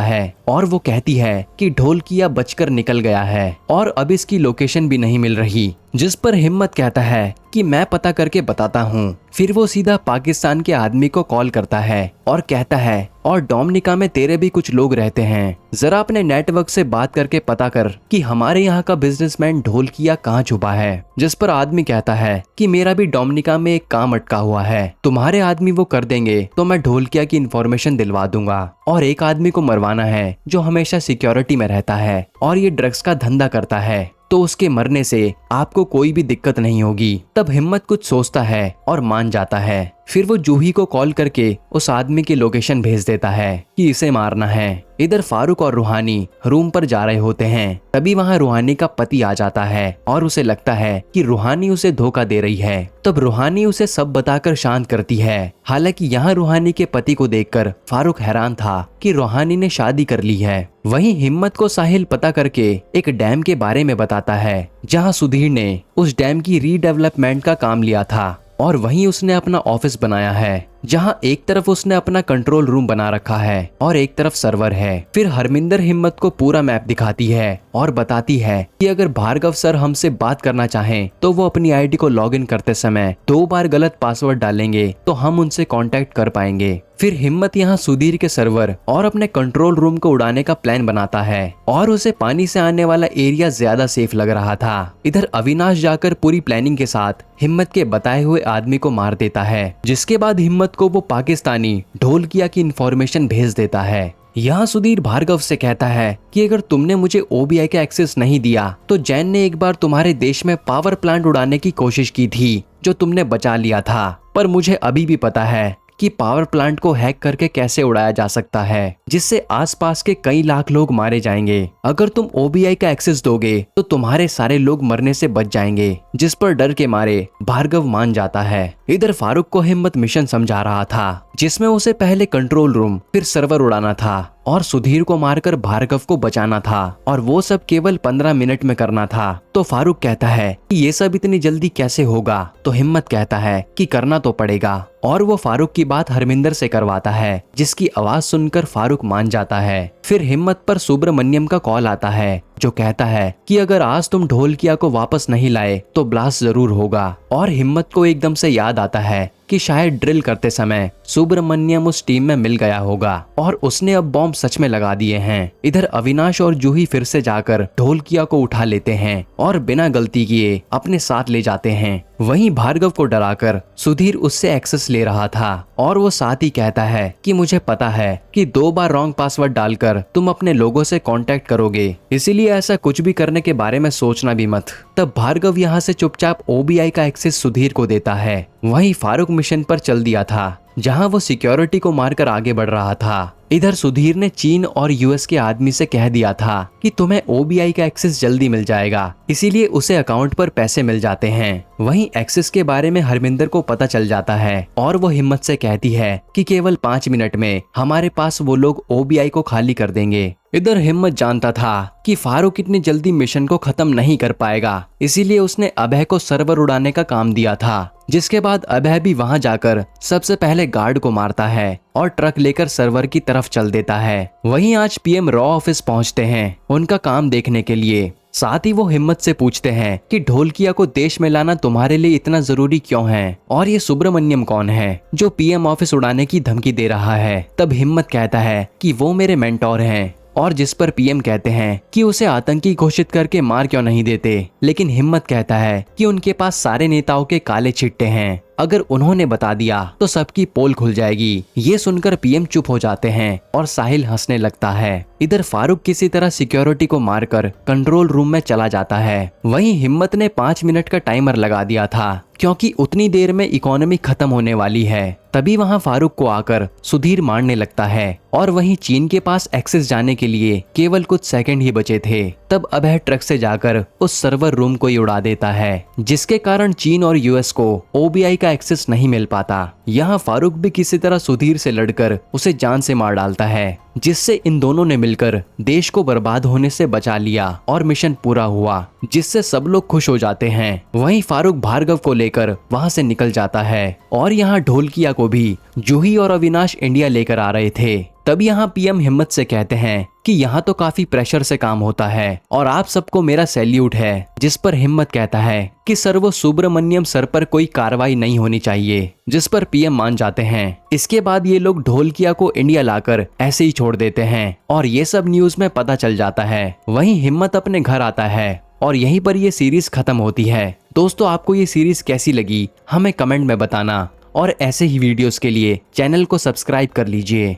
है और वो कहती है कि ढोलकिया बचकर निकल गया है और अब इसकी लोकेशन भी नहीं मिल रही। जिस पर हिम्मत कहता है कि मैं पता करके बताता हूँ। फिर वो सीधा पाकिस्तान के आदमी को कॉल करता है और कहता है और डोमिनिका में तेरे भी कुछ लोग रहते हैं, जरा अपने नेटवर्क से बात करके पता कर कि हमारे यहाँ का बिजनेसमैन ढोलकिया कहाँ छुपा है। जिस पर आदमी कहता है कि मेरा भी डोमिनिका में एक काम अटका हुआ है, तुम्हारे आदमी वो कर देंगे तो मैं ढोलकिया की इन्फॉर्मेशन दिलवा दूंगा। और एक आदमी को मरवाना है जो हमेशा सिक्योरिटी में रहता है और ये ड्रग्स का धंधा करता है, तो उसके मरने से आपको कोई भी दिक्कत नहीं होगी। तब हिम्मत कुछ सोचता है और मान जाता है। फिर वो जूही को कॉल करके उस आदमी की लोकेशन भेज देता है कि इसे मारना है। इधर फारूक और रूहानी रूम पर जा रहे होते हैं, तभी वहाँ रूहानी का पति आ जाता है और उसे लगता है कि रूहानी उसे धोखा दे रही है। तब रूहानी उसे सब बताकर शांत करती है। हालांकि यहाँ रूहानी के पति को देखकर फारूक हैरान था कि रूहानी ने शादी कर ली है। वहीं हिम्मत को साहिल पता करके एक डैम के बारे में बताता है, जहाँ सुधीर ने उस डैम की रीडेवलपमेंट का काम लिया था और वहीं उसने अपना ऑफिस बनाया है, जहां एक तरफ उसने अपना कंट्रोल रूम बना रखा है और एक तरफ सर्वर है। फिर हरमिंदर हिम्मत को पूरा मैप दिखाती है और बताती है कि अगर भार्गव सर हमसे बात करना चाहें तो वो अपनी आईडी को लॉगिन करते समय 2 बार गलत पासवर्ड डालेंगे तो हम उनसे कांटेक्ट कर पाएंगे। फिर हिम्मत यहाँ सुधीर के सर्वर और अपने कंट्रोल रूम को उड़ाने का प्लान बनाता है और उसे पानी से आने वाला एरिया ज्यादा सेफ लग रहा था। इधर अविनाश जाकर पूरी प्लानिंग के साथ हिम्मत के बताए हुए आदमी को मार देता है, जिसके बाद हिम्मत को वो पाकिस्तानी ढोलकिया की इन्फॉर्मेशन भेज देता है। यहाँ सुधीर भार्गव से कहता है कि अगर तुमने मुझे ओबीआई का एक्सेस नहीं दिया तो जैन ने एक बार तुम्हारे देश में पावर प्लांट उड़ाने की कोशिश की थी, जो तुमने बचा लिया था। पर मुझे अभी भी पता है कि पावर प्लांट को हैक करके कैसे उड़ाया जा सकता है, जिससे आसपास के कई लाख लोग मारे जाएंगे। अगर तुम ओबीआई का एक्सेस दोगे तो तुम्हारे सारे लोग मरने से बच जाएंगे। जिस पर डर के मारे भार्गव मान जाता है। इधर फारूक को हिम्मत मिशन समझा रहा था, जिसमें उसे पहले कंट्रोल रूम फिर सर्वर उड़ाना था और सुधीर को मारकर भार्गव को बचाना था, और वो सब केवल 15 मिनट में करना था। तो फारूक कहता है कि ये सब इतनी जल्दी कैसे होगा, तो हिम्मत कहता है कि करना तो पड़ेगा और वो फारूक की बात हरमिंदर से करवाता है, जिसकी आवाज सुनकर फारूक मान जाता है। फिर हिम्मत पर सुब्रमण्यम का कॉल आता है, जो कहता है कि अगर आज तुम ढोलकिया को वापस नहीं लाए तो ब्लास्ट जरूर होगा। और हिम्मत को एकदम से याद आता है कि शायद ड्रिल करते समय सुब्रमण्यम उस टीम में मिल गया होगा और उसने अब बॉम्ब सच में लगा दिए हैं। इधर अविनाश और जूही फिर से जाकर ढोलकिया को उठा लेते हैं और बिना गलती किए अपने साथ ले जाते हैं। वहीं भार्गव को डराकर सुधीर उससे एक्सेस ले रहा था और वो साथ ही कहता है कि मुझे पता है कि 2 बार रॉन्ग पासवर्ड डालकर तुम अपने लोगों से कांटेक्ट करोगे, इसीलिए ऐसा कुछ भी करने के बारे में सोचना भी मत। तब भार्गव यहाँ से चुपचाप ओबीआई का एक्सेस सुधीर को देता है। वहीं फारूक मिशन पर चल दिया था, जहां वो सिक्योरिटी को मारकर आगे बढ़ रहा था। इधर सुधीर ने चीन और यूएस के आदमी से कह दिया था कि तुम्हें ओबीआई का एक्सेस जल्दी मिल जाएगा, इसीलिए उसे अकाउंट पर पैसे मिल जाते हैं। वहीं एक्सेस के बारे में हरमिंदर को पता चल जाता है और वो हिम्मत से कहती है कि केवल 5 मिनट में हमारे पास वो लोग ओबीआई को खाली कर देंगे। इधर हिम्मत जानता था कि फारूक इतनी जल्दी मिशन को खत्म नहीं कर पाएगा, इसीलिए उसने अभय को सर्वर उड़ाने का काम दिया था, जिसके बाद अभय भी वहां जाकर सबसे पहले गार्ड को मारता है और ट्रक लेकर सर्वर की तरफ चल देता है। वहीं आज पीएम रॉ ऑफिस पहुंचते हैं उनका काम देखने के लिए। साथ ही वो हिम्मत से पूछते हैं कि ढोलकिया को देश में लाना तुम्हारे लिए इतना जरूरी क्यों है, और ये सुब्रमण्यम कौन है जो पीएम ऑफिस उड़ाने की धमकी दे रहा है। तब हिम्मत कहता है कि वो मेरे मेंटोर हैं और जिस पर पीएम कहते हैं कि उसे आतंकी घोषित करके मार क्यों नहीं देते, लेकिन हिम्मत कहता है कि उनके पास सारे नेताओं के काले चिट्टे हैं, अगर उन्होंने बता दिया तो सबकी पोल खुल जाएगी। ये सुनकर पीएम चुप हो जाते हैं और साहिल हंसने लगता है। इधर फारूक किसी तरह सिक्योरिटी को मारकर कंट्रोल रूम में चला जाता है। वहीं हिम्मत ने 5 मिनट का टाइमर लगा दिया था क्योंकि उतनी देर में इकोनॉमी खत्म होने वाली है। तभी वहां फारूक को आकर सुधीर मारने लगता है और वहीं चीन के पास एक्सेस जाने के लिए केवल कुछ सेकंड ही बचे थे। तब अभय ट्रक से जाकर उस सर्वर रूम को ही उड़ा देता है, जिसके कारण चीन और यूएस को ओबीआई का एक्सेस नहीं मिल पाता। यहाँ फारूक भी किसी तरह सुधीर से लड़कर उसे जान से मार डालता है, जिससे इन दोनों ने मिलकर देश को बर्बाद होने से बचा लिया और मिशन पूरा हुआ, जिससे सब लोग खुश हो जाते हैं। वहीं फारूक भार्गव को लेकर वहां से निकल जाता है और यहाँ ढोलकिया को भी जूही और अविनाश इंडिया लेकर आ रहे थे। तब यहाँ पीएम हिम्मत से कहते हैं कि यहाँ तो काफी प्रेशर से काम होता है और आप सबको मेरा सैल्यूट है, जिस पर हिम्मत कहता है कि सर वो सुब्रमण्यम सर पर कोई कार्रवाई नहीं होनी चाहिए, जिस पर पीएम मान जाते हैं। इसके बाद ये लोग ढोलकिया को इंडिया लाकर ऐसे ही छोड़ देते हैं और ये सब न्यूज में पता चल जाता है। वहीं हिम्मत अपने घर आता है और यहीं पर ये सीरीज खत्म होती है। दोस्तों, आपको ये सीरीज कैसी लगी हमें कमेंट में बताना और ऐसे ही वीडियोस के लिए चैनल को सब्सक्राइब कर लीजिए।